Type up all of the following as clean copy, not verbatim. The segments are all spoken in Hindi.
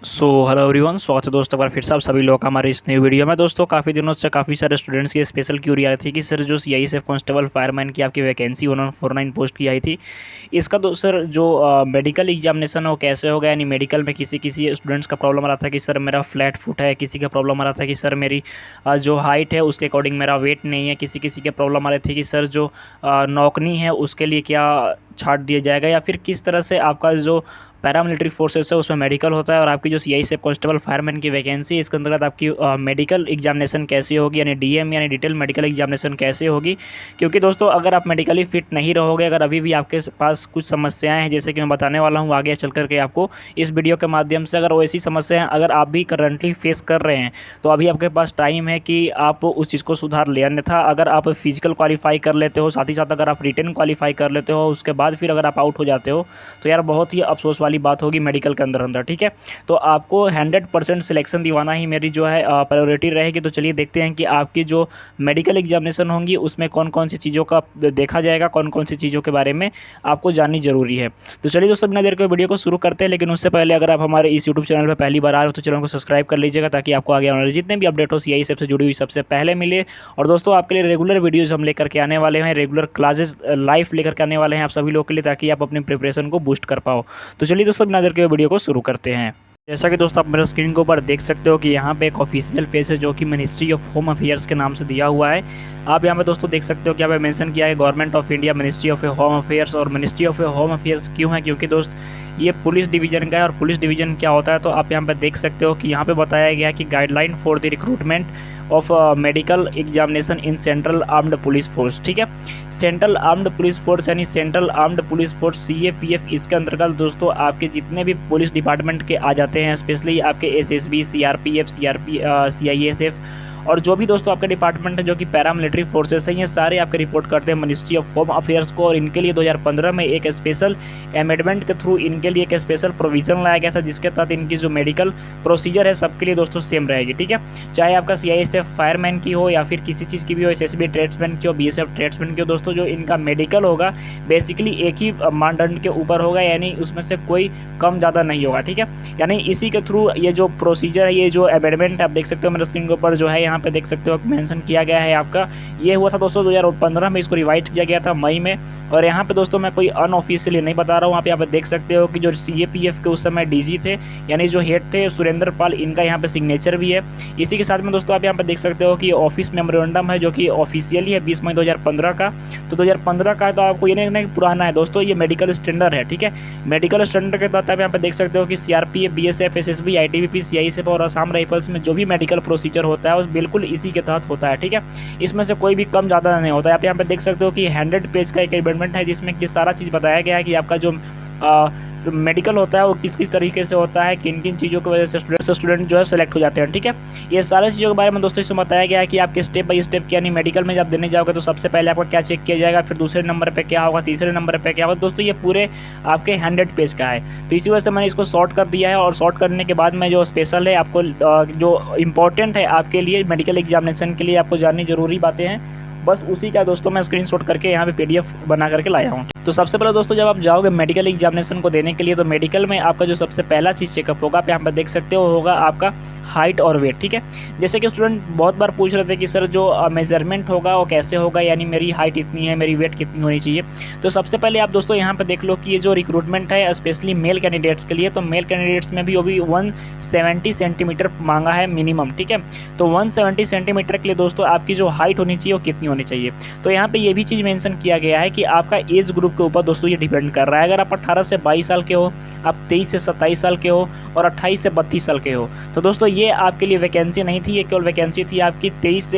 हेलो एवरीवन, स्वागत है दोस्तों एक बार फिर से आप सभी लोग का हमारे इस नई वीडियो में। दोस्तों काफ़ी दिनों से काफ़ी सारे स्टूडेंट्स की स्पेशल क्यूरी आ रही थी कि सर जो सीआईएसएफ कांस्टेबल फायरमैन की आपकी वैकेंसी 1149 पोस्ट की आई थी, इसका सर जो मेडिकल एग्जामिनेशन है वो कैसे होगा। यानी मेडिकल में किसी किसी स्टूडेंट्स का प्रॉब्लम आ रहा था कि सर मेरा फ्लैट फुट है, किसी का प्रॉब्लम आ रहा था कि सर मेरी जो हाइट है उसके अकॉर्डिंग मेरा वेट नहीं है, किसी किसी के प्रॉब्लम आ रही थी कि सर जो नौकनी है उसके लिए क्या छाट दिया जाएगा, या फिर किस तरह से आपका जो पैरामिलिट्री फोर्सेस है उसमें मेडिकल होता है। और आपकी जो सीआईएसएफ कांस्टेबल फायरमैन की वैकेंसी है इसके अंतर्गत आपकी मेडिकल एग्जामिनेशन कैसी होगी, यानी डीएम यानी डिटेल मेडिकल एग्जामिनेशन कैसे होगी। क्योंकि दोस्तों अगर आप मेडिकली फिट नहीं रहोगे, अगर अभी भी आपके पास कुछ समस्याएं हैं जैसे कि मैं बताने वाला हूँ आगे चल करके आपको इस वीडियो के माध्यम से, अगर वैसी समस्याएं अगर आप भी करंटली फेस कर रहे हैं तो अभी आपके पास टाइम है कि आप उस चीज़ को सुधार ले। अन्यथा अगर आप फिजिकल क्वालिफाई कर लेते हो, साथ ही साथ अगर आप रिटन क्वालिफाई कर लेते हो, उसके बाद फिर अगर आप आउट हो जाते हो तो यार बहुत ही अफसोस वाली बात होगी मेडिकल के अंदर। ठीक है, तो आपको 100% सिलेक्शन दिवाना ही मेरी जो है प्रायोरिटी रहेगी। तो चलिए देखते हैं कि आपकी जो मेडिकल एग्जामिनेशन होंगी उसमें कौन कौन सी चीज़ों का देखा जाएगा, कौन कौन सी चीज़ों के बारे में आपको जाननी जरूरी है। तो चलिए दोस्तों बिना देर के वीडियो को शुरू करते हैं, लेकिन उससे पहले अगर आप हमारे इस यूट्यूब चैनल पर पहली बार आ रहे हो तो चैनल को सब्सक्राइब कर लीजिएगा ताकि आपको आगे आने वाले जितने भी अपडेट हो सीआईएसएफ से जुड़ी हुई सबसे पहले मिले। और दोस्तों आपके लिए रेगुलर वीडियोज़ हम लेकर के आने वाले हैं, रेगुलर क्लासेस लाइव लेकर के आने वाले हैं आप सभी लोग के लिए, ताकि आप अपनी प्रिपरेशन को बूस्ट कर पाओ। तो चलिए दोस्तों बिना देर के वीडियो को शुरू करते हैं। जैसा कि दोस्तों आप मेरे स्क्रीन के ऊपर देख सकते हो कि यहाँ पे एक ऑफिशियल पेज है जो कि मिनिस्ट्री ऑफ होम अफेयर्स के नाम से दिया हुआ है। आप यहाँ पे दोस्तों देख सकते हो कि यहाँ पे मेंशन किया है government of India ministry of home affairs. और मिनिस्ट्री ऑफ होम अफेयर्स क्यों है, क्योंकि दोस्त ये पुलिस डिवीजन का है। और पुलिस डिवीजन क्या होता है तो आप यहाँ पे देख सकते हो कि यहाँ पे बताया गया है कि guideline for the recruitment of medical examination in central armed police force. ठीक है, सेंट्रल आर्म्ड पुलिस फोर्स यानी central armed police force CAPF, इसके अंतर्गत दोस्तों आपके जितने भी पुलिस डिपार्टमेंट के आ जाते हैं, स्पेशली आपके एसएसबी, सीआरपीएफ, सीआईएसएफ और जो भी दोस्तों आपका डिपार्टमेंट है जो कि पैरामिलिट्री फोर्सेस हैं, ये सारे आपके रिपोर्ट करते हैं मिनिस्ट्री ऑफ होम अफेयर्स को। और इनके लिए 2015 में एक स्पेशल अमेंडमेंट के थ्रू इनके लिए एक स्पेशल प्रोविजन लाया गया था, जिसके तहत इनकी जो मेडिकल प्रोसीजर है सबके लिए दोस्तों सेम रहेगी। ठीक है, चाहे आपका सीआईएसएफ फायरमैन की हो या फिर किसी चीज़ की भी हो, एसएसबी ट्रेड्समैन की हो, बीएसएफ ट्रेड्समैन की हो, दोस्तों जो इनका मेडिकल होगा बेसिकली एक ही मानदंड के ऊपर होगा, यानी उसमें से कोई कम ज़्यादा नहीं होगा। ठीक है, यानी इसी के थ्रू ये जो प्रोसीजर है, ये जो अमेंडमेंट आप देख सकते हो मेरे स्क्रीन के ऊपर जो है यहाँ पे देख सकते हो मेंशन किया गया है आपका। ये हुआ था दोस्तों 2015 में, इसको रिवाइज किया गया था मई में। और यहाँ पे दोस्तों मैं कोई अनऑफिशियली नहीं बता रहा हूँ, आप यहाँ पे देख सकते हो कि जो सीएपीएफ के उस समय डीजी थे यानी जो हेड थे सुरेंद्र पाल, इनका यहाँ पे सिग्नेचर भी है। इसी के साथ में दोस्तों आप यहाँ पे देख सकते हो कि ऑफिस मेमोरेंडम है जो कि ऑफिशियली है 20 मई 2015 का। तो 2015 का है तो आपको ये नहीं पुराना है दोस्तों, ये मेडिकल स्टैंडर्ड है। ठीक है, मेडिकल स्टैंडर्ड के तहत आप यहाँ पे देख सकते हो कि CRPF, BSF, SSB, ITBP, CISF और असम राइफल्स में जो भी मेडिकल प्रोसीजर होता है वो बिल्कुल इसी के तहत होता है। ठीक है, इसमें से कोई भी कम ज़्यादा नहीं होता है। आप यहाँ पे देख सकते हो कि 100 पेज का एक एमेंडमेंट है जिसमें कि सारा चीज़ बताया गया है कि आपका जो मेडिकल होता है वो किस किस तरीके से होता है, किन किन चीज़ों की वजह से स्टूडेंट जो है सेलेक्ट हो जाते हैं। ठीक है, ये सारी चीज़ों के बारे में दोस्तों इसमें बताया गया है कि आपके स्टेप बाय स्टेप क्या, नहीं मेडिकल में जब देने जाओगे तो सबसे पहले आपका क्या चेक किया जाएगा, फिर दूसरे नंबर पे क्या होगा, तीसरे नंबर पे क्या होगा। दोस्तों ये पूरे आपके 100 पेज का है, तो इसी वजह से मैंने इसको शॉर्ट कर दिया है। और शॉर्ट करने के बाद में जो स्पेशल है आपको जो इंपॉर्टेंट है आपके लिए मेडिकल एग्जामिनेशन के लिए आपको जाननी जरूरी बातें हैं, बस उसी का दोस्तों मैं स्क्रीनशॉट करके यहाँ पे पीडीएफ बना करके लाया हूँ। तो सबसे पहले दोस्तों जब आप जाओगे मेडिकल एग्जामिनेशन को देने के लिए तो मेडिकल में आपका जो सबसे पहला चीज़ चेकअप होगा आप यहाँ पर देख सकते हो होगा आपका हाइट और वेट। ठीक है, जैसे कि स्टूडेंट बहुत बार पूछ रहे थे कि सर जो मेजरमेंट होगा वो कैसे होगा, यानी मेरी हाइट इतनी है, मेरी वेट कितनी होनी चाहिए। तो सबसे पहले आप दोस्तों यहाँ पे देख लो कि ये जो रिक्रूटमेंट है स्पेशली मेल कैंडिडेट्स के लिए, तो मेल कैंडिडेट्स में भी वो भी 170 सेंटीमीटर मांगा है मिनिमम। ठीक है, तो 170 सेंटीमीटर के लिए दोस्तों आपकी जो हाइट होनी चाहिए वो कितनी होनी चाहिए। तो यहाँ पे ये भी चीज़ मेंशन किया गया है कि आपका एज ग्रुप के ऊपर दोस्तों ये डिपेंड कर रहा है। अगर आप 18 से 22 साल के हो, आप 23 से 27 साल के हो और 28 से 32 साल के हो, तो दोस्तों ये आपके लिए वैकेंसी नहीं थी, ये केवल वैकेंसी थी आपकी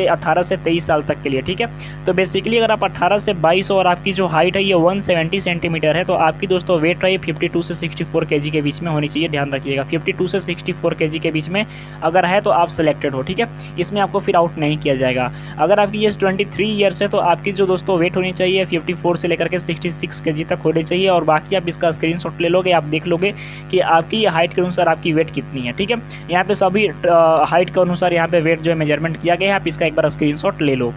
18 से 23 साल तक के लिए। ठीक है, तो बेसिकली अगर आप 18 से 22 और आपकी जो हाइट है ये 170 सेंटीमीटर है, तो आपकी दोस्तों वेट रही 52 से 64 केजी के बीच में होनी चाहिए। ध्यान रखिएगा 52 से 64 केजी के बीच में अगर है तो आप सिलेक्टेड हो। ठीक है, इसमें आपको फिर आउट नहीं किया जाएगा। अगर आपकी एज 23 ईयर्स है तो आपकी जो दोस्तों वेट होनी चाहिए 54 से लेकर के 66 केजी तक होनी चाहिए। और बाकी आप इसका स्क्रीनशॉट ले लोगे, आप देख लोगे कि आपकी हाइट के अनुसार आपकी वेट कितनी है। ठीक है, यहाँ पे सभी हाइट के अनुसार यहाँ पे वेट जो है मेजरमेंट किया गया है। आप इसका एक बार स्क्रीनशॉट ले लो।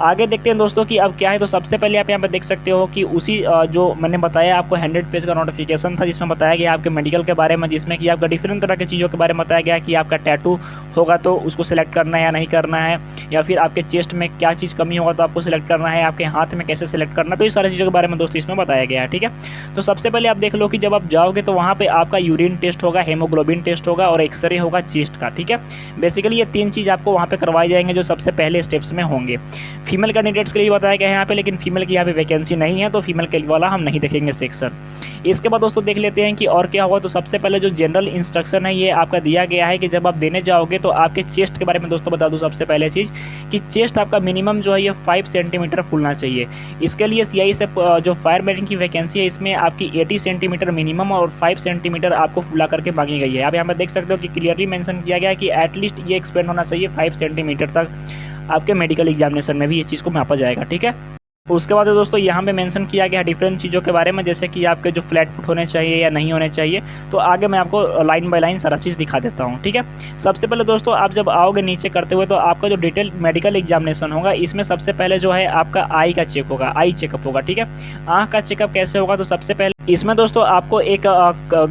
आगे देखते हैं दोस्तों कि अब क्या है। तो सबसे पहले आप यहाँ पे देख सकते हो कि उसी जो मैंने बताया आपको 100 पेज का नोटिफिकेशन था, जिसमें बताया गया आपके मेडिकल के बारे में, जिसमें कि आपका डिफरेंट तरह की चीज़ों के बारे में बताया गया कि आपका टैटू होगा तो उसको सिलेक्ट करना है या नहीं करना है, या फिर आपके चेस्ट में क्या चीज़ कमी होगा तो आपको सिलेक्ट करना है, आपके हाथ में कैसे सिलेक्ट करना है। तो ये सारी चीज़ों के बारे में दोस्तों इसमें बताया गया है। ठीक है, तो सबसे पहले आप देख लो कि जब आप जाओगे तो वहाँ पे आपका यूरिन टेस्ट होगा, हेमोग्लोबिन टेस्ट होगा और एक्सरे होगा चेस्ट का। ठीक है, बेसिकली ये 3 चीज़ आपको वहाँ पे करवाए जाएंगे जो सबसे पहले स्टेप्स में होंगे। फीमेल कैंडिडेट्स के लिए बताया गया है यहाँ पे, लेकिन फीमेल की यहाँ पे वैकेंसी नहीं है तो फीमेल के वाला हम नहीं देखेंगे सेक्शन। इसके बाद दोस्तों देख लेते हैं कि और क्या होगा। तो सबसे पहले जो जनरल इंस्ट्रक्शन है ये आपका दिया गया है कि जब आप देने जाओगे तो आपके चेस्ट के बारे में दोस्तों बता दूं सबसे पहले चीज़ कि चेस्ट आपका मिनिमम जो है ये 5 सेंटीमीटर फूलना चाहिए। इसके लिए CISF जो फायर मैन की वैकेंसी है इसमें आपकी 80 सेंटीमीटर मिनिमम और 5 सेंटीमीटर आपको फुला करके मांगी गई है। आप यहाँ पर देख सकते हो कि क्लियरली मेंशन किया गया है कि एटलीस्ट ये एक्सपेंड होना चाहिए 5 सेंटीमीटर तक। आपके मेडिकल एग्जामिनेशन में भी इस चीज़ को मापा जाएगा। ठीक है, उसके बाद दोस्तों यहाँ पे मेंशन किया गया है डिफरेंट चीज़ों के बारे में, जैसे कि आपके जो फ्लैट फुट होने चाहिए या नहीं होने चाहिए। तो आगे मैं आपको लाइन बाय लाइन सारा चीज़ दिखा देता हूँ। ठीक है, सबसे पहले दोस्तों आप जब आओगे नीचे करते हुए तो आपका जो डिटेल मेडिकल एग्जामिनेशन होगा इसमें सबसे पहले जो है आपका आई का चेक होगा, आई चेकअप होगा। ठीक है, आँख का चेकअप कैसे होगा। तो सबसे पहले इसमें दोस्तों आपको एक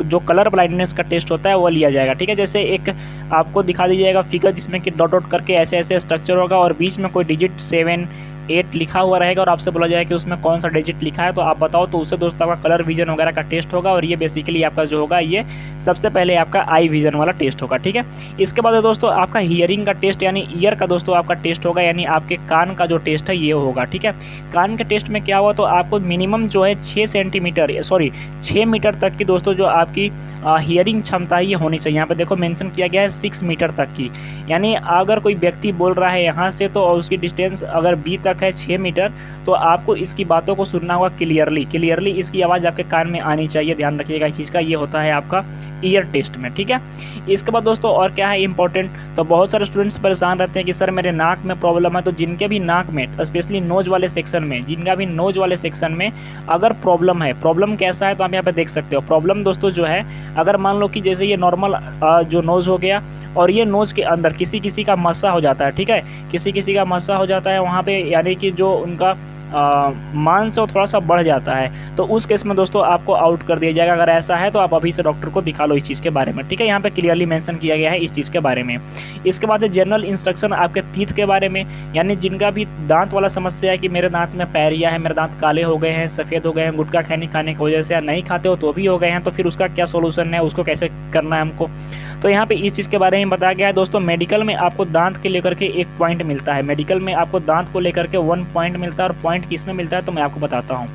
जो कलर ब्लाइंडनेस का टेस्ट होता है वो लिया जाएगा। ठीक है, जैसे एक आपको दिखा दी जाएगा फिगर जिसमें कि डॉट डॉट करके ऐसे ऐसे स्ट्रक्चर होगा और बीच में कोई डिजिट 7, 8 लिखा हुआ रहेगा और आपसे बोला जाएगा कि उसमें कौन सा डिजिट लिखा है तो आप बताओ। तो उससे दोस्तों आपका कलर विजन वगैरह का टेस्ट होगा और ये बेसिकली आपका जो होगा ये सबसे पहले आपका आई विजन वाला टेस्ट होगा। ठीक है, इसके बाद दोस्तों आपका हियरिंग का टेस्ट यानी ईयर का दोस्तों आपका टेस्ट होगा, यानी आपके कान का जो टेस्ट है ये होगा। ठीक है, कान के टेस्ट में क्या हुआ तो आपको मिनिमम जो है 6 मीटर तक की दोस्तों जो आपकी हियरिंग क्षमता ये होनी चाहिए। यहाँ पे देखो मेंशन किया गया है 6 मीटर तक की, यानी अगर कोई व्यक्ति बोल रहा है यहाँ से तो और उसकी डिस्टेंस अगर B तक है 6 मीटर तो आपको इसकी बातों को सुनना होगा क्लियरली इसकी आवाज़ आपके कान में आनी चाहिए। ध्यान रखिएगा इस चीज़ का, ये होता है आपका ईयर टेस्ट में। ठीक है, इसके बाद दोस्तों और क्या है इंपॉर्टेंट, तो बहुत सारे स्टूडेंट्स परेशान रहते हैं कि सर मेरे नाक में प्रॉब्लम है। तो जिनके भी नाक में स्पेशली नोज वाले सेक्शन में, जिनका भी नोज वाले सेक्शन में अगर प्रॉब्लम है, प्रॉब्लम कैसा है तो आप यहाँ पे देख सकते हो। प्रॉब्लम दोस्तों जो है अगर मान लो कि जैसे ये नॉर्मल जो नोज हो गया और ये नोज के अंदर किसी किसी का मस्सा हो जाता है। ठीक है, किसी किसी का मस्सा हो जाता है वहाँ पे, यानी कि जो उनका मांस है वो थोड़ा सा बढ़ जाता है तो उस केस में दोस्तों आपको आउट कर दिया जाएगा। अगर ऐसा है तो आप अभी से डॉक्टर को दिखा लो इस चीज़ के बारे में। ठीक है, यहाँ पे क्लियरली मेंशन किया गया है इस चीज़ के बारे में। इसके बाद जनरल इंस्ट्रक्शन आपके टीथ के बारे में, यानी जिनका भी दांत वाला समस्या है कि मेरे दांत में पैरिया है, मेरे दांत काले हो गए हैं, सफ़ेद हो गए हैं, गुटखा खाने की वजह से, या नहीं खाते हो तो भी हो गए हैं, तो फिर उसका क्या सोल्यूशन है, उसको कैसे करना है हमको। तो यहाँ पे इस चीज़ के बारे में बताया गया है दोस्तों। मेडिकल में आपको दांत के लेकर के 1 पॉइंट मिलता है, मेडिकल में आपको दांत को लेकर के 1 पॉइंट मिलता है। और पॉइंट किस में मिलता है तो मैं आपको बताता हूँ।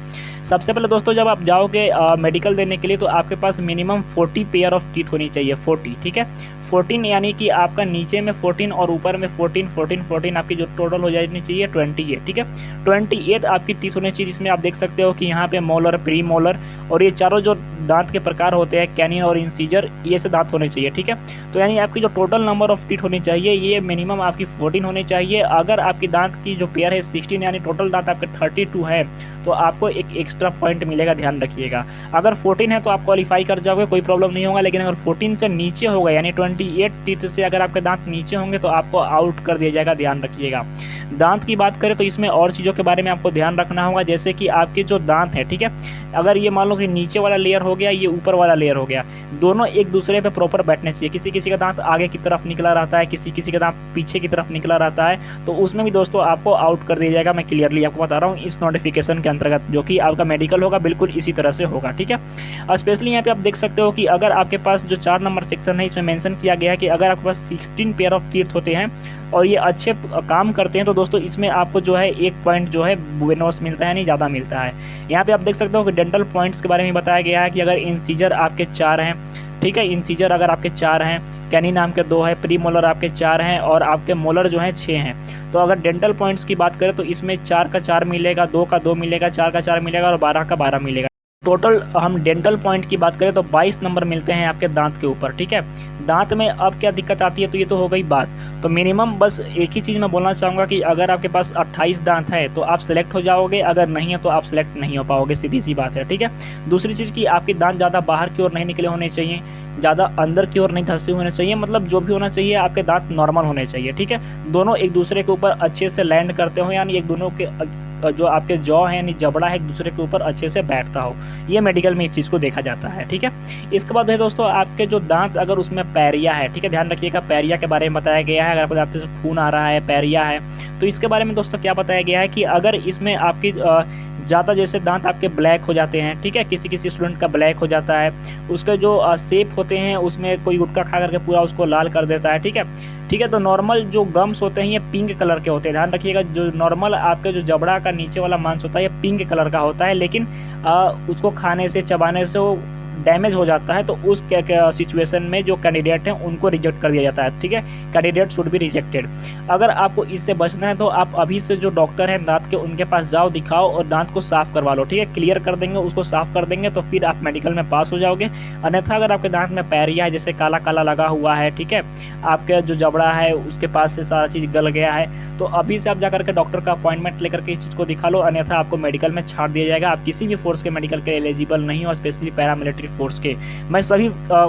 सबसे पहले दोस्तों जब आप जाओगे मेडिकल देने के लिए तो आपके पास मिनिमम 40 पेयर ऑफ टीथ होनी चाहिए, 40। ठीक है, 14 यानी कि आपका नीचे में 14 और ऊपर में 14 आपकी जो टोटल हो जानी चाहिए 28। ठीक है, 28 आपकी टीथ होनी चाहिए, जिसमें आप देख सकते हो कि यहाँ पे मोलर, प्री मोलर और ये चारों जो दांत के प्रकार होते हैं, कैनिन और इंसीजर, ये से दांत होने चाहिए। ठीक है, तो यानी आपकी जो टोटल नंबर ऑफ टीथ होनी चाहिए ये मिनिमम आपकी 14 होनी चाहिए। अगर आपकी दांत की जो पेयर है 16 यानी टोटल दांत आपके 32 है तो आपको एक एक्स्ट्रा पॉइंट मिलेगा, ध्यान रखिएगा। अगर 14 है तो आप क्वालिफाई कर जाओगे, कोई प्रॉब्लम नहीं होगा। लेकिन अगर 14 से नीचे होगा यानी 28 टीथ से अगर आपके दांत नीचे होंगे तो आपको आउट कर दिया जाएगा, ध्यान रखिएगा। दांत की बात करें तो इसमें और चीज़ों के बारे में आपको ध्यान रखना होगा, जैसे कि आपके जो दांत है, ठीक है, अगर ये मान लो कि नीचे वाला लेयर हो गया, ये ऊपर वाला लेयर हो गया, दोनों एक दूसरे पे प्रॉपर बैठने चाहिए। किसी किसी का दांत आगे की तरफ निकला रहता है, किसी किसी का दांत पीछे की तरफ निकला रहता है, तो उसमें भी दोस्तों आपको आउट कर दिया जाएगा। मैं क्लियरली आपको बता रहा हूँ इस नोटिफिकेशन के अंतर्गत, जो कि आपका मेडिकल होगा बिल्कुल इसी तरह से होगा। ठीक है, स्पेशली यहाँ पे आप देख सकते हो कि अगर आपके पास जो 4 नंबर सेक्शन है इसमें मेंशन किया गया है कि अगर आपके पास 16 पेयर ऑफ टीथ होते हैं और ये अच्छे काम करते हैं तो दोस्तों इसमें आपको जो है 1 पॉइंट जो है बोनस मिलता है, नहीं ज़्यादा मिलता है। यहाँ पे आप देख सकते हो कि डेंटल पॉइंट्स के बारे में बताया गया है कि अगर इंसीजर आपके 4 हैं, ठीक है, इंसीजर अगर आपके 4 हैं, कैनिन नाम के 2 है, प्री मोलर आपके 4 हैं और आपके मोलर जो है 6 हैं। तो अगर डेंटल पॉइंट्स की बात करें तो इसमें 4 का 4 मिलेगा, 2 का 2 मिलेगा, 4 का 4 मिलेगा और 12 का 12 मिलेगा। टोटल हम डेंटल पॉइंट की बात करें तो 22 नंबर मिलते हैं आपके दांत के ऊपर। ठीक है, दांत में अब क्या दिक्कत आती है तो ये तो हो गई बात। तो मिनिमम बस एक ही चीज़ मैं बोलना चाहूँगा कि अगर आपके पास 28 दांत है तो आप सिलेक्ट हो जाओगे, अगर नहीं है तो आप सिलेक्ट नहीं हो पाओगे, सीधी सी बात है। ठीक है, दूसरी चीज़ कि आपके दांत ज़्यादा बाहर की ओर नहीं निकले होने चाहिए, ज़्यादा अंदर की ओर नहीं धंसे होने चाहिए, मतलब जो भी होना चाहिए आपके दांत नॉर्मल होने चाहिए, ठीक है। दोनों एक दूसरे के ऊपर अच्छे से लैंड करते हो, यानी एक दोनों के जो आपके जॉ है यानी जबड़ा है एक दूसरे के ऊपर अच्छे से बैठता हो। ये मेडिकल में इस चीज़ को देखा जाता है, ठीक है। इसके बाद है दोस्तों आपके जो दांत अगर उसमें पैरिया है, ठीक है, ध्यान रखिएगा पैरिया के बारे में बताया गया है। अगर आपके दांत से खून आ रहा है, पैरिया है, तो इसके बारे में दोस्तों क्या बताया गया है कि अगर इसमें आपकी ज़्यादा जैसे दांत आपके ब्लैक हो जाते हैं, ठीक है, किसी किसी स्टूडेंट का ब्लैक हो जाता है, उसके जो शेप होते हैं उसमें कोई गुटखा खा करके पूरा उसको लाल कर देता है, ठीक है, ठीक है। तो नॉर्मल जो गम्स होते हैं ये पिंक कलर के होते हैं, ध्यान रखिएगा। जो नॉर्मल आपके जो जबड़ा का नीचे वाला मांस होता है ये पिंक कलर का होता है, लेकिन उसको खाने से चबाने से वो डैमेज हो जाता है, तो उस सिचुएशन में जो कैंडिडेट हैं उनको रिजेक्ट कर दिया जाता है, ठीक है। Candidate should be rejected. अगर आपको इससे बचना है तो आप अभी से जो डॉक्टर हैं दांत के उनके पास जाओ, दिखाओ और दांत को साफ करवा लो, ठीक है। क्लियर कर देंगे, उसको साफ कर देंगे तो फिर आप मेडिकल में पास हो जाओगे। अन्यथा अगर आपके दांत में पैरिया है, जैसे काला काला लगा हुआ है, ठीक है, आपके जो जबड़ा है उसके पास से सारा चीज़ गल गया है, तो अभी से आप जाकर के डॉक्टर का अपॉइंटमेंट लेकर के इस चीज़ को दिखा लो, अन्यथा आपको मेडिकल में छाड़ दिया जाएगा। आप किसी भी फोर्स के मेडिकल के एलिजिबल नहीं हो, स्पेशली पैरामिलिट्री फोर्स के। मैं सभी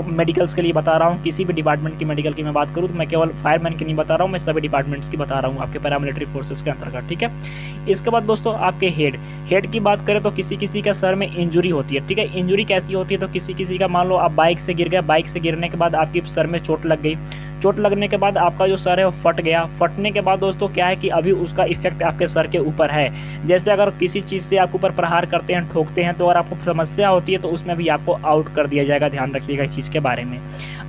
मेडिकल्स के लिए बता रहा हूँ, किसी भी डिपार्टमेंट की मेडिकल की मैं बात करूँ तो मैं केवल फायरमैन की नहीं बता रहा हूँ, मैं सभी डिपार्टमेंट्स की बता रहा हूँ आपके पैरामिलिट्री फोर्सेस के अंतर्गत, ठीक है। इसके बाद दोस्तों आपके हेड की बात करें तो किसी किसी का सर में इंजुरी होती है, ठीक है। इंजुरी कैसी होती है तो किसी किसी का मान लो आप बाइक से गिर गए, बाइक से गिरने के बाद आपकी सर में चोट लग गई, चोट लगने के बाद आपका जो सर है वो फट गया। फटने के बाद दोस्तों क्या है कि अभी उसका इफेक्ट आपके सर के ऊपर है। जैसे अगर किसी चीज़ से आपके ऊपर प्रहार करते हैं, ठोकते हैं, तो अगर आपको समस्या होती है तो उसमें भी आपको आउट कर दिया जाएगा, ध्यान रखिएगा इस चीज़ के बारे में।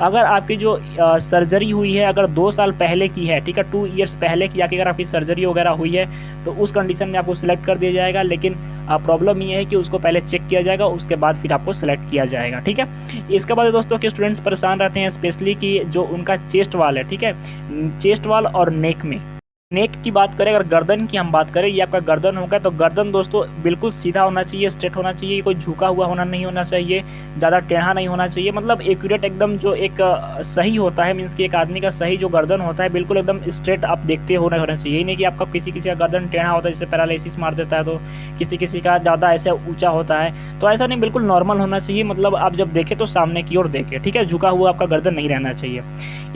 अगर आपकी जो सर्जरी हुई है अगर 2 साल पहले की है, ठीक है, 2 ईयर्स पहले की अगर आपकी सर्जरी वगैरह हुई है तो उस कंडीशन में आपको सिलेक्ट कर दिया जाएगा, लेकिन प्रॉब्लम ये है कि उसको पहले चेक किया जाएगा, उसके बाद फिर आपको सेलेक्ट किया जाएगा, ठीक है। इसके बाद दोस्तों के स्टूडेंट्स परेशान रहते हैं स्पेशली कि जो उनका चेस्ट वाल है, ठीक है, चेस्ट वाल और नेक की बात करें, अगर गर्दन की हम बात करें, ये आपका गर्दन होगा तो गर्दन दोस्तों बिल्कुल सीधा होना चाहिए, स्ट्रेट होना चाहिए, कोई झुका हुआ होना नहीं होना चाहिए, ज़्यादा टेढ़ा नहीं होना चाहिए, मतलब एक्यूरेट एकदम जो एक सही होता है, मीन्स कि एक आदमी का सही जो गर्दन होता है बिल्कुल एकदम स्ट्रेट आप देखते होना चाहिए। ये नहीं कि आपका किसी किसी का गर्दन टेढ़ा होता है, जैसे पैरालिसिस मार देता है, तो किसी किसी का ज़्यादा ऐसे ऊँचा होता है, तो ऐसा नहीं, बिल्कुल नॉर्मल होना चाहिए, मतलब आप जब देखें तो सामने की ओर देखें, ठीक है, झुका हुआ आपका गर्दन नहीं रहना चाहिए।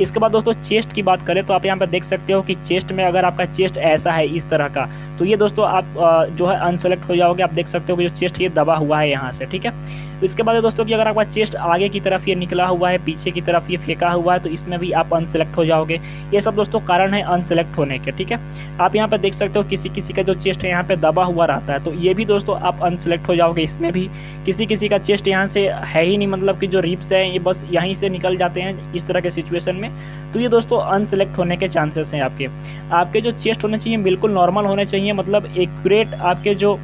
इसके बाद दोस्तों चेस्ट की बात करें तो आप यहाँ पर देख सकते हो कि चेस्ट में अगर आपका चेस्ट ऐसा है इस तरह का, तो ये दोस्तों आप जो है अनसेलेक्ट हो जाओगे। आप देख सकते हो कि जो चेस्ट ये दबा हुआ है यहाँ से, ठीक है। इसके बाद दोस्तों कि अगर आपका चेस्ट आगे की तरफ ये निकला हुआ है, पीछे की तरफ ये फेंका हुआ है, तो इसमें भी आप अनसेलेक्ट हो जाओगे। ये सब दोस्तों कारण है अनसेलेक्ट होने के, ठीक है। आप यहाँ पर देख सकते हो किसी किसी का जो चेस्ट है यहाँ पे दबा हुआ रहता है, तो ये भी दोस्तों आप अनसेलेक्ट हो जाओगे। इसमें भी किसी किसी का चेस्ट यहाँ से है ही नहीं, मतलब कि जो रिब्स है ये बस यहीं से निकल जाते हैं इस तरह के सिचुएशन में, तो ये दोस्तों अनसेलेक्ट होने के चांसेस हैं। आपके जो चेस्ट होने चाहिए बिल्कुल नॉर्मल होने चाहिए, मतलब एक्यूरेट आपके जो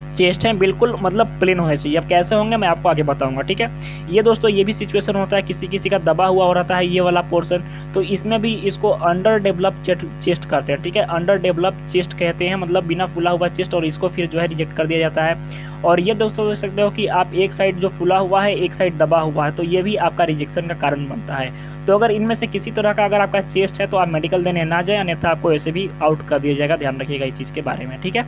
चेस्ट हैं बिल्कुल मतलब प्लेन होने चाहिए। अब कैसे होंगे मैं आपको आगे बताऊंगा, ठीक है। ये दोस्तों ये भी सिचुएशन होता है, किसी किसी का दबा हुआ हो रहता है ये वाला पोर्शन, तो इसमें भी इसको अंडर डेवलप चेस्ट करते हैं, ठीक है, अंडर डेवलप चेस्ट कहते हैं, मतलब बिना फुला हुआ चेस्ट, और इसको फिर जो है रिजेक्ट कर दिया जाता है। और ये दोस्तों देख सकते हो कि आप एक साइड जो फुला हुआ है, एक साइड दबा हुआ है, तो ये भी आपका रिजेक्शन का कारण बनता है। तो अगर इनमें से किसी तरह का अगर आपका चेस्ट है तो आप मेडिकल देने ना जाए, अन्यथा आपको ऐसे भी आउट कर दिया जाएगा, ध्यान रखिएगा इस चीज़ के बारे में, ठीक है।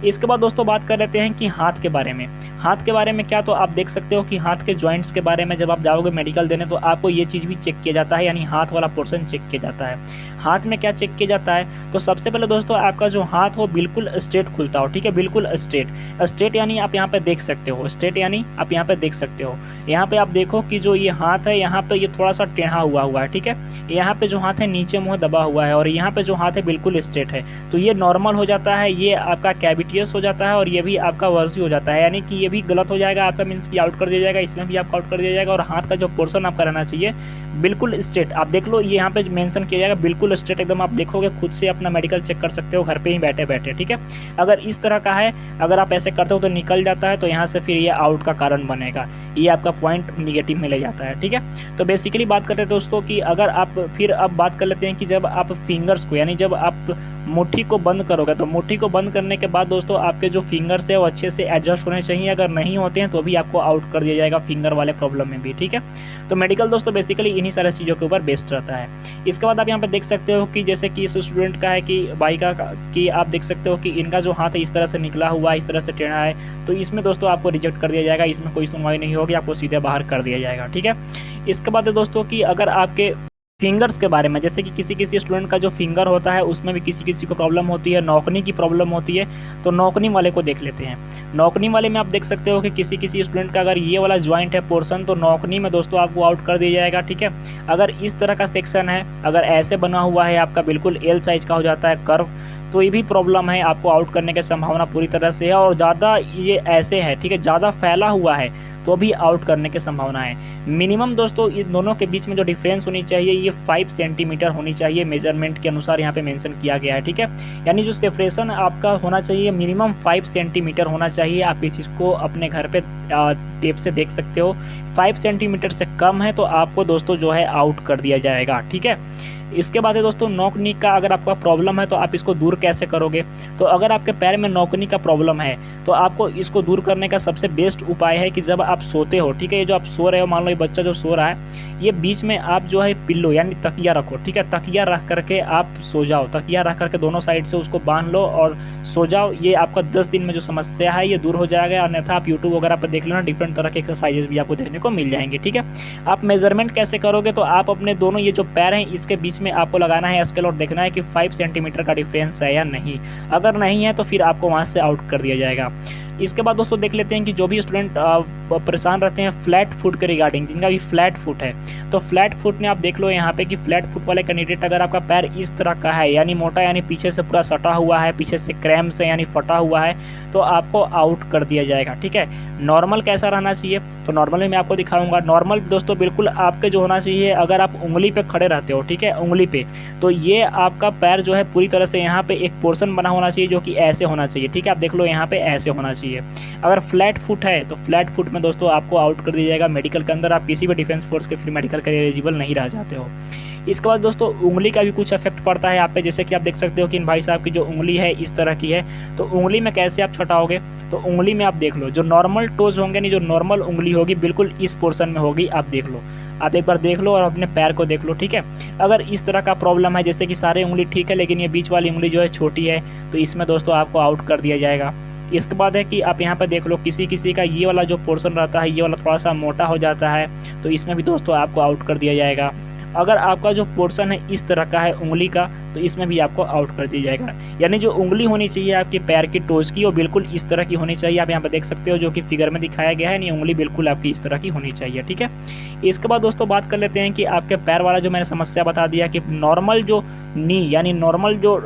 इसके बाद दोस्तों बात कर लेते हैं कि हाथ के बारे में। हाथ के बारे में क्या, तो आप देख सकते हो कि हाथ के जॉइंट्स के बारे में जब आप जाओगे मेडिकल देने तो आपको ये चीज़ भी चेक किया जाता है, यानी हाथ वाला पोर्शन चेक किया जाता है। हाथ में क्या चेक किया जाता है, तो सबसे पहले दोस्तों आपका जो हाथ हो बिल्कुल स्ट्रेट खुलता हो, ठीक है, बिल्कुल स्ट्रेट यानी आप यहाँ पे देख सकते हो, स्ट्रेट यानी आप यहाँ पे देख सकते हो। यहाँ पे आप देखो कि जो ये हाथ है यहाँ पे ये थोड़ा सा टेढ़ा हुआ है, ठीक है, यहाँ पे जो हाथ है नीचे मुँह दबा हुआ है, और यहाँ पे जो हाथ है बिल्कुल स्ट्रेट है, तो ये नॉर्मल हो जाता है, ये आपका कैविटियस हो जाता है, और ये भी आपका वर्सी हो जाता है, यानी कि ये भी गलत हो जाएगा आपका, मीन्स की आउट कर दिया जाएगा, इसमें भी आपका आउट कर दिया जाएगा। और हाथ का जो पोर्शन आपका रहना चाहिए बिल्कुल स्ट्रेट, आप देख लो ये यहाँ पे मेंशन किया जाएगा बिल्कुल स्ट्रेट एकदम, आप देखोगे खुद से अपना मेडिकल चेक कर सकते हो घर पे ही बैठे बैठे, ठीक है। अगर इस तरह का है, अगर आप ऐसे करते हो तो निकल जाता है, तो यहाँ से फिर ये आउट का कारण बनेगा, ये आपका पॉइंट निगेटिव में ले जाता है, ठीक है। तो बेसिकली बात करते हैं दोस्तों कि अगर आप फिर अब बात कर लेते हैं कि जब आप फिंगर्स को, यानी जब आप मुट्ठी को बंद करोगे तो मुट्ठी को बंद करने के बाद दोस्तों आपके जो फिंगर्स है वो अच्छे से एडजस्ट होने चाहिए। अगर नहीं होते हैं तो भी आपको आउट कर दिया जाएगा फिंगर वाले प्रॉब्लम में भी, ठीक है। तो मेडिकल दोस्तों बेसिकली इन्हीं सारी चीज़ों के ऊपर बेस्ड रहता है। इसके बाद आप यहाँ पे देख सकते हो कि जैसे कि इस स्टूडेंट का है कि भाई का कि आप देख सकते हो कि इनका जो हाथ है इस तरह से निकला हुआ है, इस तरह से टेढ़ा है, तो इसमें दोस्तों आपको रिजेक्ट कर दिया जाएगा। इसमें कोई सुनवाई नहीं होगी, आपको सीधे बाहर कर दिया जाएगा, ठीक है। इसके बाद दोस्तों कि अगर आपके फिंगर्स के बारे में, जैसे कि किसी किसी स्टूडेंट का जो फिंगर होता है उसमें भी किसी किसी को प्रॉब्लम होती है, नौकनी की प्रॉब्लम होती है, तो नौकनी वाले को देख लेते हैं। नौकनी वाले में आप देख सकते हो कि किसी किसी स्टूडेंट का अगर ये वाला ज्वाइंट है पोर्शन, तो नौकनी में दोस्तों आपको आउट कर दिया जाएगा, ठीक है। अगर इस तरह का सेक्शन है, अगर ऐसे बना हुआ है आपका बिल्कुल एल साइज का हो जाता है कर्व, तो ये भी प्रॉब्लम है, आपको आउट करने की संभावना पूरी तरह से है। और ज़्यादा ये ऐसे है, ठीक है, ज़्यादा फैला हुआ है तो भी आउट करने की संभावना है। मिनिमम दोस्तों इन दोनों के बीच में जो डिफरेंस होनी चाहिए ये 5 सेंटीमीटर होनी चाहिए, मेजरमेंट के अनुसार यहाँ पे मेंशन किया गया है, ठीक है। यानी जो सेपरेशन आपका होना चाहिए मिनिमम 5 सेंटीमीटर होना चाहिए। आप इस चीज़ को अपने घर पे टेप से देख सकते हो। 5 सेंटीमीटर से कम है तो आपको दोस्तों जो है आउट कर दिया जाएगा, ठीक है। इसके बाद है दोस्तों नौकनी का अगर आपका प्रॉब्लम है तो आप इसको दूर कैसे करोगे। तो अगर आपके पैर में नौकनी का प्रॉब्लम है तो आपको इसको दूर करने का सबसे बेस्ट उपाय है कि जब आप सोते हो, ठीक है, ये जो आप सो रहे हो, मान लो ये बच्चा जो सो रहा है, ये बीच में आप जो है पिल्लो यानी तकिया रखो, ठीक है। तकिया रख करके आप सो जाओ, तकिया रख करके दोनों साइड से उसको बांध लो और सो जाओ। ये आपका 10 दिन में जो समस्या है ये दूर हो जाएगा। अन्यथा आप यूट्यूब वगैरह पर देख लेना, डिफरेंट तरह के एक्सरसाइजेज भी आपको देखने को मिल जाएंगे, ठीक है। आप मेजरमेंट कैसे करोगे, तो आप अपने दोनों ये जो पैर हैं इसके बीच में आपको लगाना है स्केल और देखना है कि 5 सेंटीमीटर का डिफरेंस है या नहीं। अगर नहीं है तो फिर आपको वहाँ से आउट कर दिया जाएगा। इसके बाद दोस्तों देख लेते हैं कि जो भी स्टूडेंट परेशान रहते हैं फ्लैट फुट के रिगार्डिंग, जिनका भी फ्लैट फुट है, तो फ्लैट फुट में आप देख लो यहाँ पे कि फ्लैट फुट वाले कैंडिडेट अगर आपका पैर इस तरह का है, यानी मोटा, यानी पीछे से पूरा सटा हुआ है, पीछे से क्रैम्प से यानी फटा हुआ है, तो आपको आउट कर दिया जाएगा, ठीक है। नॉर्मल कैसा रहना चाहिए, तो नॉर्मल में मैं आपको दिखाऊंगा। नॉर्मल दोस्तों बिल्कुल आपके जो होना चाहिए, अगर आप उंगली पे खड़े रहते हो, ठीक है, उंगली पे, तो ये आपका पैर जो है पूरी तरह से यहाँ पे एक पोर्शन बना होना चाहिए जो कि ऐसे होना चाहिए, ठीक है। आप देख लो यहाँ पे ऐसे होना चाहिए। अगर फ्लैट फुट है तो फ्लैट फुट में दोस्तों आपको आउट कर दिया जाएगा। मेडिकल के अंदर आप किसी भी डिफेंस फोर्स के फिर मेडिकल के एलिजिबल नहीं रह जाते हो। इसके बाद दोस्तों उंगली का भी कुछ इफेक्ट पड़ता है आप पे, जैसे कि आप देख सकते हो कि इन भाई साहब की जो उंगली है इस तरह की है, तो उंगली में कैसे आप छटाओगे, तो उंगली में आप देख लो जो नॉर्मल टोज होंगे, नहीं, जो नॉर्मल उंगली होगी बिल्कुल इस पोर्शन में होगी। आप देख लो, आप एक बार देख लो और अपने पैर को देख लो, ठीक है। अगर इस तरह का प्रॉब्लम है, जैसे कि सारे उंगली ठीक है लेकिन ये बीच वाली उंगली जो है छोटी है, तो इसमें दोस्तों आपको आउट कर दिया जाएगा। इसके बाद है कि आप यहाँ पर देख लो किसी किसी का ये वाला जो पोर्शन रहता है ये वाला थोड़ा सा मोटा हो जाता है, तो इसमें भी दोस्तों आपको आउट कर दिया जाएगा। अगर आपका जो पोर्शन है इस तरह का है उंगली का, तो इसमें भी आपको आउट कर दिया जाएगा। यानी जो उंगली होनी चाहिए आपके पैर की टोज की वो बिल्कुल इस तरह की होनी चाहिए। आप यहाँ पर देख सकते हो जो कि फिगर में दिखाया गया है, नहीं, उंगली बिल्कुल आपकी इस तरह की होनी चाहिए, ठीक है। इसके बाद दोस्तों बात कर लेते हैं कि आपके पैर वाला जो मैंने समस्या बता दिया कि नॉर्मल जो नी यानी नॉर्मल जो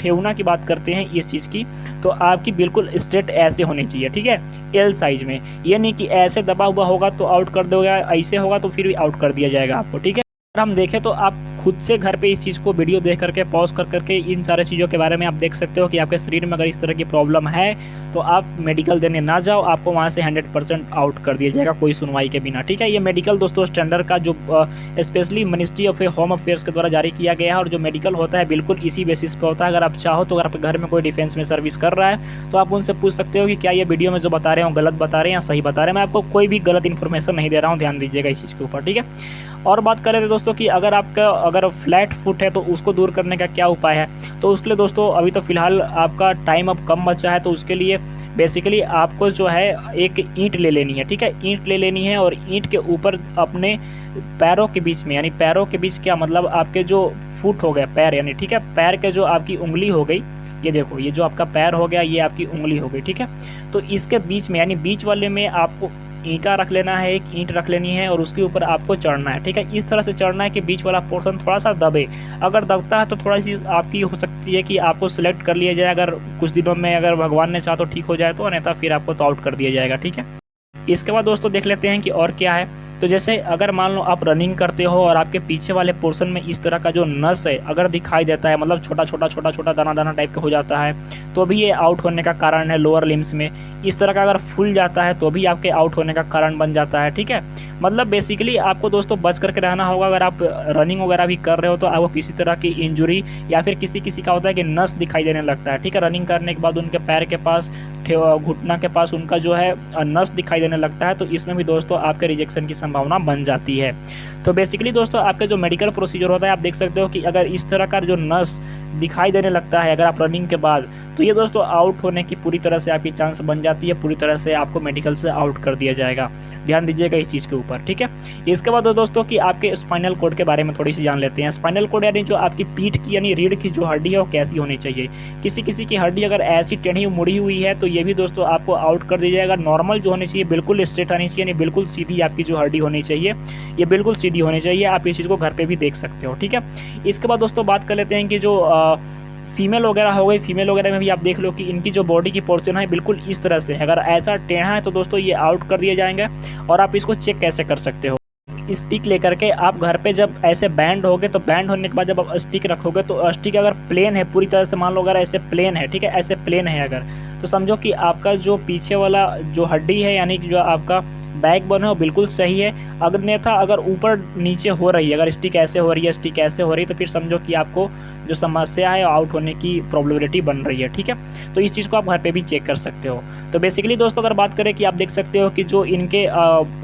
ठेहुना की बात करते हैं इस चीज़ की, तो आपकी बिल्कुल स्ट्रेट ऐसे होनी चाहिए, ठीक है, एल साइज में। ये नहीं कि ऐसे दबा हुआ होगा तो आउट कर दोगे, ऐसे होगा तो फिर भी आउट कर दिया जाएगा आपको, ठीक है। अगर हम देखें तो आप खुद से घर पे इस चीज़ को वीडियो देख करके पॉज कर करके इन सारे चीज़ों के बारे में आप देख सकते हो कि आपके शरीर में अगर इस तरह की प्रॉब्लम है तो आप मेडिकल देने ना जाओ, आपको वहाँ से 100% आउट कर दिया जाएगा कोई सुनवाई के बिना, ठीक है। ये मेडिकल दोस्तों स्टैंडर्ड का जो specially ministry of home affairs के द्वारा जारी किया गया है, और जो मेडिकल होता है बिल्कुल इसी बेसिस पे होता है। अगर आप चाहो तो अगर आपके घर में कोई डिफेंस में सर्विस कर रहा है तो आप उनसे पूछ सकते हो कि क्या ये वीडियो में जो बता रहे हो गलत बता रहे हैं या सही बता रहे हैं। मैं आपको कोई भी गलत इन्फॉर्मेशन नहीं दे रहा हूँ, ध्यान दीजिएगा इस चीज़ के ऊपर, ठीक है। और बात करें तो दोस्तों कि अगर फ्लैट फुट है तो उसको दूर करने का क्या उपाय है, तो उसके लिए दोस्तों अभी तो फिलहाल आपका टाइम अब कम बचा है, तो उसके लिए बेसिकली आपको जो है एक ईंट ले लेनी है, ठीक है। ईंट ले लेनी है और ईंट के ऊपर अपने पैरों के बीच में, यानी पैरों के बीच क्या मतलब आपके जो फुट हो गया पैर, यानी ठीक है, पैर के जो आपकी उंगली हो गई, ये देखो ये जो आपका पैर हो गया ये आपकी उंगली हो गई, ठीक है। तो इसके बीच में यानी बीच वाले में आपको ईंटा रख लेना है, एक ईंट रख लेनी है और उसके ऊपर आपको चढ़ना है, ठीक है। इस तरह से चढ़ना है कि बीच वाला पोर्शन थोड़ा सा दबे। अगर दबता है तो थोड़ा सी आपकी हो सकती है कि आपको सिलेक्ट कर लिया जाए, अगर कुछ दिनों में अगर भगवान ने चाहा तो ठीक हो जाए, तो अन्यथा फिर आपको तो आउट कर दिया जाएगा, ठीक है। इसके बाद दोस्तों देख लेते हैं कि और क्या है। तो जैसे अगर मान लो आप रनिंग करते हो और आपके पीछे वाले पोर्शन में इस तरह का जो नस है अगर दिखाई देता है, मतलब छोटा छोटा दाना दाना टाइप का हो जाता है, तो भी ये आउट होने का कारण है। लोअर लिम्स में इस तरह का अगर फूल जाता है तो भी आपके आउट होने का कारण बन जाता है। ठीक है, मतलब बेसिकली आपको दोस्तों बच करके रहना होगा। अगर आप रनिंग वगैरह भी कर रहे हो तो आपको किसी तरह की इंजुरी या फिर किसी का होता है कि नस दिखाई देने लगता है। ठीक है, रनिंग करने के बाद उनके पैर के पास, घुटना के पास उनका जो है नस दिखाई देने लगता है, तो इसमें भी दोस्तों आपके रिजेक्शन की संभावना बन जाती है। तो बेसिकली दोस्तों आपका जो मेडिकल प्रोसीजर होता है, आप देख सकते हो कि अगर इस तरह का जो नस दिखाई देने लगता है अगर आप रनिंग के बाद, तो ये दोस्तों आउट होने की पूरी तरह से आपकी चांस बन जाती है, पूरी तरह से आपको मेडिकल से आउट कर दिया जाएगा। ध्यान दीजिएगा इस चीज़ के ऊपर। ठीक है, इसके बाद दोस्तों कि आपके स्पाइनल कोड के बारे में थोड़ी सी जान लेते हैं। स्पाइनल कोड यानी जो आपकी पीठ की यानी रीढ़ की जो हड्डी है वो कैसी होनी चाहिए। किसी की हड्डी अगर ऐसी टेढ़ी मुड़ी हुई है तो ये भी दोस्तों आपको आउट कर दिया जाएगा। नॉर्मल जो होनी चाहिए बिल्कुल स्ट्रेट आनी चाहिए, यानी बिल्कुल सीधी आपकी जो हड्डी होनी चाहिए ये बिल्कुल सीधी होनी चाहिए। आप इस चीज़ को घर पे भी देख सकते हो। ठीक है, इसके बाद दोस्तों बात कर लेते हैं कि जो फीमेल वगैरह हो गई, फीमेल वगैरह में भी आप देख लो कि इनकी जो बॉडी की पोर्शन है बिल्कुल इस तरह से, अगर ऐसा टेढ़ा है तो दोस्तों ये आउट कर दिए जाएंगे। और आप इसको चेक कैसे कर सकते हो, स्टिक लेकर के आप घर पे जब ऐसे बैंड होगे तो बैंड होने के बाद जब आप स्टिक रखोगे तो स्टिक अगर प्लेन है पूरी तरह से, मान लो अगर ऐसे प्लेन है, ठीक है, ऐसे प्लेन है अगर, तो समझो कि आपका जो पीछे वाला जो हड्डी है यानी कि जो आपका बैकबोन है वो बिल्कुल सही है। अगर अन्यथा अगर ऊपर नीचे हो रही है, अगर स्टिक ऐसे हो रही है, स्टिक ऐसे हो रही है, तो फिर समझो कि आपको जो समस्या है आउट होने की प्रोबेबिलिटी बन रही है। ठीक है, तो इस चीज़ को आप घर पे भी चेक कर सकते हो। तो बेसिकली दोस्तों अगर बात करें कि आप देख सकते हो कि जो इनके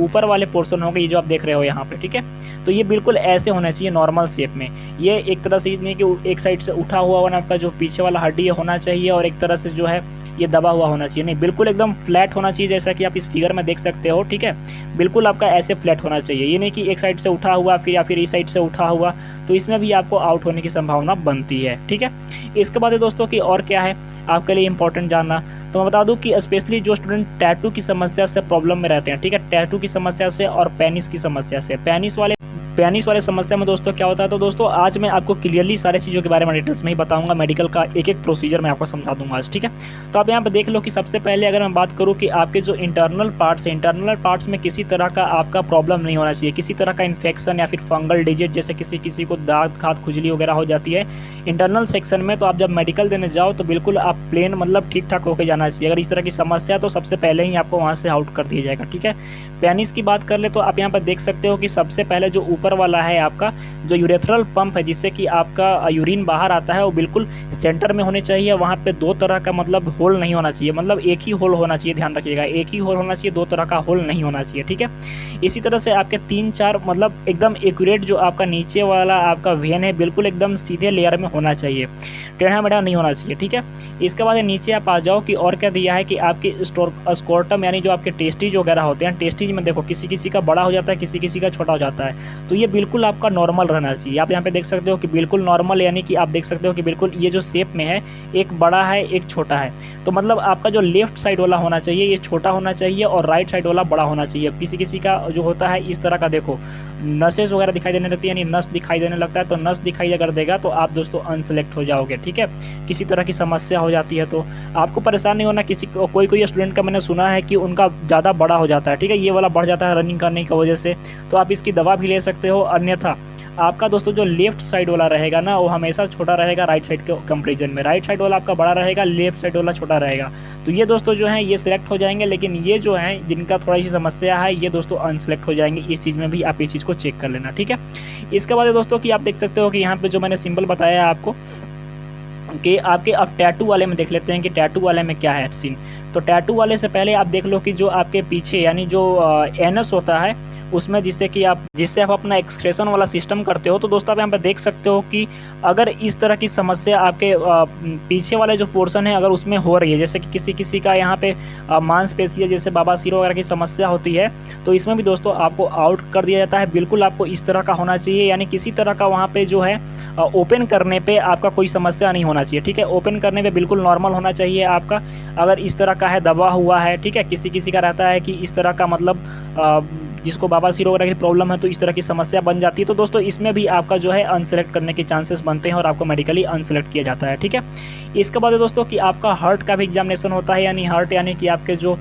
ऊपर वाले पोर्शन होंगे, ये जो आप देख रहे हो यहाँ पे, ठीक है, तो ये बिल्कुल ऐसे होना चाहिए नॉर्मल शेप में। ये एक तरह से नहीं कि एक साइड से उठा हुआ होना, आपका जो पीछे वाला हड्डी होना चाहिए, और एक तरह से जो है ये दबा हुआ होना चाहिए, नहीं, बिल्कुल एकदम फ्लैट होना चाहिए, जैसा कि आप इस फिगर में देख सकते हो। ठीक है, बिल्कुल आपका ऐसे फ्लैट होना चाहिए, ये नहीं कि एक साइड से उठा हुआ फिर या फिर इस साइड से उठा हुआ, तो इसमें भी आपको आउट होने की संभावना बनती है। ठीक है, इसके बाद दोस्तों कि और क्या है आपके लिए इंपॉर्टेंट जानना, तो मैं बता दूं कि स्पेशली जो स्टूडेंट टैटू की समस्या से प्रॉब्लम में रहते हैं, ठीक है, टैटू की समस्या से और पेनिस की समस्या से, पेनिस वाले समस्या में दोस्तों क्या होता है, तो दोस्तों आज मैं आपको क्लियरली सारी चीज़ों के बारे में डिटेल्स में ही बताऊंगा, मेडिकल का एक एक प्रोसीजर मैं आपको समझा दूंगा आज। ठीक है, तो आप यहाँ पे देख लो कि सबसे पहले अगर मैं बात करूँ कि आपके जो इंटरनल पार्ट्स हैं, इंटरनल पार्ट्स में किसी तरह का आपका प्रॉब्लम नहीं होना चाहिए, किसी तरह का इन्फेक्शन या फिर फंगल डिजीज, जैसे किसी को दांत खाद खुजली वगैरह हो जाती है इंटरनल सेक्शन में, तो आप जब मेडिकल देने जाओ तो बिल्कुल आप प्लेन मतलब ठीक ठाक होकर जाना चाहिए। अगर इस तरह की समस्या तो सबसे पहले ही आपको वहाँ से आउट कर दिया जाएगा। ठीक है, पेनिस की बात कर ले तो आप यहाँ पर देख सकते हो कि सबसे पहले जो ऊपर वाला है आपका जो यूरेथ्रल पंप है, जिससे कि आपका यूरिन बाहर आता है, वो बिल्कुल सेंटर में होने चाहिए। वहाँ पे दो तरह का मतलब होल नहीं होना चाहिए, मतलब एक ही होल होना चाहिए, ध्यान रखिएगा, एक ही होल होना चाहिए, दो तरह का होल नहीं होना चाहिए। ठीक है, इसी तरह से आपके 3-4 मतलब एकदम एक्यूरेट जो आपका नीचे वाला आपका वेन है बिल्कुल एकदम सीधे लेयर में होना चाहिए, टेढ़ा मेढ़ा नहीं होना चाहिए। ठीक है, इसके बाद नीचे आप आ जाओ कि और क्या दिया है कि आपके स्कोर्टम यानी जो आपके टेस्टीज वगैरह होते हैं, टेस्टीज में देखो किसी का बड़ा हो जाता है, किसी का छोटा हो जाता है, तो ये बिल्कुल आपका नॉर्मल रहना चाहिए। आप यहाँ पे देख सकते हो कि बिल्कुल नॉर्मल, यानी कि आप देख सकते हो कि बिल्कुल ये जो शेप में है, एक बड़ा है एक छोटा है, तो मतलब आपका जो लेफ्ट साइड वाला होना चाहिए ये छोटा होना चाहिए और राइट साइड वाला बड़ा होना चाहिए। किसी का जो होता है इस तरह का, देखो नसेस वगैरह दिखाई देने लगती है, यानी नस दिखाई देने लगता है, तो नस दिखाई अगर देगा तो आप दोस्तों अनसेलेक्ट हो जाओगे। ठीक है, किसी तरह की समस्या हो जाती है तो आपको परेशान नहीं होना। कोई स्टूडेंट का मैंने सुना है कि उनका ज़्यादा बड़ा हो जाता है, ठीक है, ये वाला बढ़ जाता है रनिंग करने की वजह से, तो आप इसकी दवा भी ले सकते हो। अन्यथा आपका दोस्तों जो लेफ्ट साइड वाला रहेगा ना, वो हमेशा छोटा रहेगा राइट साइड के कंपेरिजन में, राइट साइड वाला आपका बड़ा रहेगा, लेफ्ट साइड वाला छोटा रहेगा। तो ये दोस्तों जो है ये सिलेक्ट हो जाएंगे, लेकिन ये जो है जिनका थोड़ा सी समस्या है ये दोस्तों अनसेलेक्ट हो जाएंगे। इस चीज़ में भी आप इस चीज़ को चेक कर लेना। ठीक है, इसके बाद दोस्तों कि आप देख सकते हो कि यहाँ पे जो मैंने सिंबल बताया आपको कि आपके अब टैटू वाले में देख लेते हैं कि टैटू वाले में क्या है सीन। तो टैटू वाले से पहले आप देख लो कि जो आपके पीछे यानी जो एनस होता है उसमें जिससे आप अपना एक्सक्रेशन वाला सिस्टम करते हो, तो दोस्तों आप यहाँ पे देख सकते हो कि अगर इस तरह की समस्या आपके पीछे वाले जो पोर्शन है अगर उसमें हो रही है, जैसे कि किसी का यहाँ पे मांसपेशी जैसे बवासीर वगैरह की समस्या होती है, तो इसमें भी दोस्तों आपको आउट कर दिया जाता है। बिल्कुल आपको इस तरह का होना चाहिए, यानी किसी तरह का वहाँ पे जो है ओपन करने पे आपका कोई समस्या नहीं होना चाहिए। ठीक है, ओपन करने पे बिल्कुल नॉर्मल होना चाहिए आपका। अगर इस तरह का है दबा हुआ है, ठीक है, किसी का रहता है कि इस तरह का मतलब जिसको बवासीर वगैरह की प्रॉब्लम है तो इस तरह की समस्या बन जाती है। तो दोस्तों इसमें भी आपका जो है अनसेलेक्ट करने के चांसेस बनते हैं और आपको मेडिकली अनसेलेक्ट किया जाता है, ठीक है। इसके बाद दोस्तों कि आपका हार्ट का भी एग्जामिनेशन होता है, यानी हार्ट यानी कि आपके जो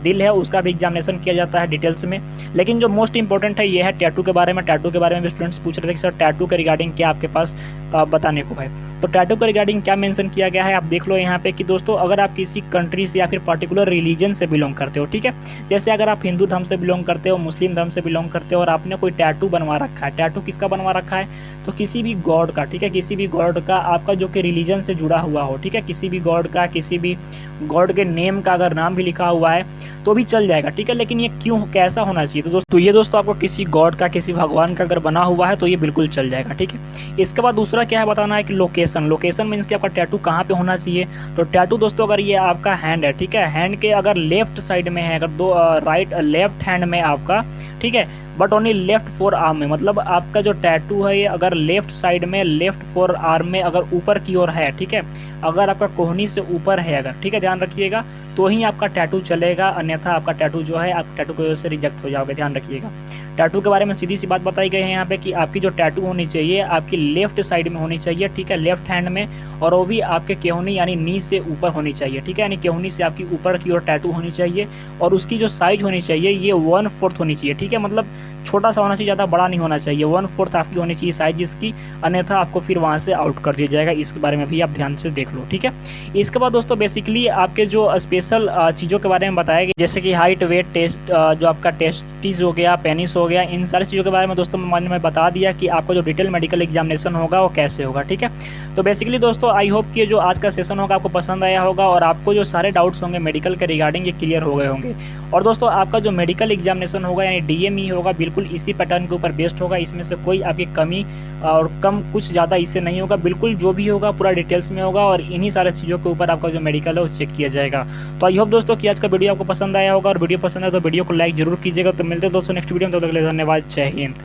दिल है उसका भी एग्जामिनेशन किया जाता है डिटेल्स में। लेकिन जो मोस्ट इंपॉर्टेंट है ये है टैटू के बारे में। टैटू के बारे में भी स्टूडेंट्स पूछ रहे थे कि सर टैटू के रिगार्डिंग क्या आपके पास बताने को है। तो टैटू के रिगार्डिंग क्या मेंशन किया गया है आप देख लो यहाँ पे कि दोस्तों अगर आप किसी कंट्री से या फिर पर्टिकुलर रिलीजन से बिलोंग करते हो, ठीक है, जैसे अगर आप हिंदू धर्म से बिलोंग करते हो, मुस्लिम धर्म से बिलोंग करते हो और आपने कोई टैटू बनवा रखा है, टैटू किसका बनवा रखा है, तो किसी भी गॉड का, ठीक है, किसी भी गॉड का आपका जो कि रिलीजन से जुड़ा हुआ हो, ठीक है, किसी भी गॉड का, किसी भी गॉड के नेम का अगर नाम भी लिखा हुआ है तो भी चल जाएगा, ठीक है। लेकिन ये क्यों कैसा होना चाहिए, तो ये दोस्तों आपको किसी गॉड का, किसी भगवान का अगर बना हुआ है तो ये बिल्कुल चल जाएगा, ठीक है। इसके बाद दूसरा क्या है बताना है कि लोकेशन। लोकेशन मीन्स कि आपका टैटू कहाँ पे होना चाहिए। तो टैटू दोस्तों अगर ये आपका हैंड है, ठीक है, हैंड के अगर लेफ्ट साइड में है, अगर दो राइट लेफ्ट हैंड में आपका, ठीक है, but only left four arm में, मतलब आपका जो टैटू है ये अगर लेफ्ट साइड में, लेफ्ट फोर आर्म में अगर ऊपर की ओर है, ठीक है, अगर आपका कोहनी से ऊपर है अगर, ठीक है, ध्यान रखिएगा, तो ही आपका टैटू चलेगा, अन्यथा आपका टैटू जो है आप टैटू की वजह से रिजेक्ट हो जाओगे, ध्यान रखिएगा। टैटू के बारे में सीधी सी बात बताई गई है यहाँ पे कि आपकी जो टैटू होनी चाहिए आपकी लेफ्ट साइड में होनी चाहिए, ठीक है, लेफ्ट हैंड में, और वो भी आपके केहूनी यानी नी से ऊपर होनी चाहिए, ठीक है, यानी केहूनी से आपकी ऊपर की ओर टैटू होनी चाहिए और उसकी जो साइज होनी चाहिए ये 1/4 होनी चाहिए, ठीक है, मतलब छोटा सा होना चाहिए, ज़्यादा बड़ा नहीं होना चाहिए, 1/4 आपकी होनी चाहिए साइज इसकी, अन्यथा आपको फिर वहाँ से आउट कर दिया जाएगा। इसके बारे में भी आप ध्यान से देख लो, ठीक है। इसके बाद दोस्तों बेसिकली आपके जो स्पेशल चीज़ों के बारे में बताया गया, जैसे कि हाइट, वेट, टेस्ट, जो आपका टेस्टिस हो गया, पेनिस हो गया, इन सारी चीज़ों के बारे में दोस्तों मैंने बता दिया कि आपका जो डिटेल मेडिकल एग्जामिनेशन होगा वो कैसे होगा, ठीक है। तो बेसिकली दोस्तों आई होप कि जो आज का सेशन होगा आपको पसंद आया होगा और आपको जो सारे डाउट्स होंगे मेडिकल के रिगार्डिंग ये क्लियर हो गए होंगे। और दोस्तों आपका जो मेडिकल एग्जामिनेशन होगा यानी DME होगा बिल्कुल इसी पैटर्न के ऊपर बेस्ड होगा, इसमें से कोई आपकी कमी और कम कुछ ज़्यादा इससे नहीं होगा, बिल्कुल जो भी होगा पूरा डिटेल्स में होगा और इन्हीं सारे चीज़ों के ऊपर आपका जो मेडिकल है वो चेक किया जाएगा। तो आई होप दोस्तों कि आज का वीडियो आपको पसंद आया होगा और वीडियो पसंद है तो वीडियो को लाइक जरूर कीजिएगा। तो मिलते हैं दोस्तों नेक्स्ट वीडियो में, तब तक के लिए धन्यवाद, जय हिंद।